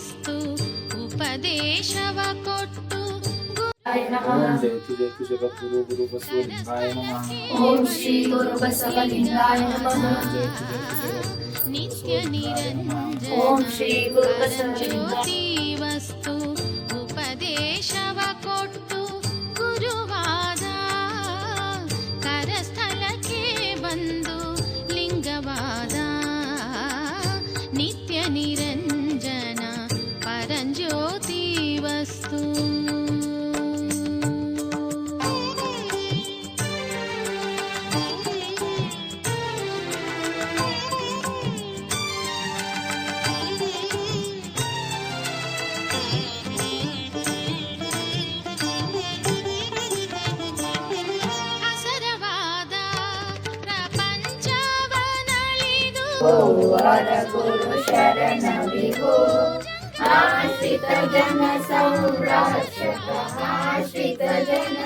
ಸ್ತುತಿವಸ್ತು ಉಪದೇಶವ ಕೊಟ್ಟು ಓಂ ಜಯತು ಜಯತು ಜಗದ್ಗುರು ಗುರು ಬಸವಲಿಂಗಾಯ ನಮಃ. ಓಂ ಶ್ರೀ ಗುರು ಬಸವಲಿಂಗಾಯ ನಮಃ. ಜಯತು ಜಯತು ಜಗದ್ಗುರು ನಿತ್ಯ ನಿರಂಜನ ಓಂ ಶ್ರೀ ಗುರು ಬಸವಲಿಂಗಾಯ ಜ್ಯೋತಿವಸ್ತು ಉಪದೇಶವ ಕೊಟ್ಟು ಗುರುವಾದ ಕರಸ್ಥಲಕ್ಕೆ ಬಂದು ಲಿಂಗವಾದ ನಿತ್ಯ ನಿರಂಜನ ಪರಂಜ್ಯೋತಿ ವಸ್ತು. ಅಸರವಾದ ಪ್ರಪಂಚವನಳಿದು ವರ ಗುರು ಶರಣವಿಗೋ ಆಶ್ರಿತ ಜನ ಸಂರಕ್ಷಕ ಆಶ್ರಿತ ಜನ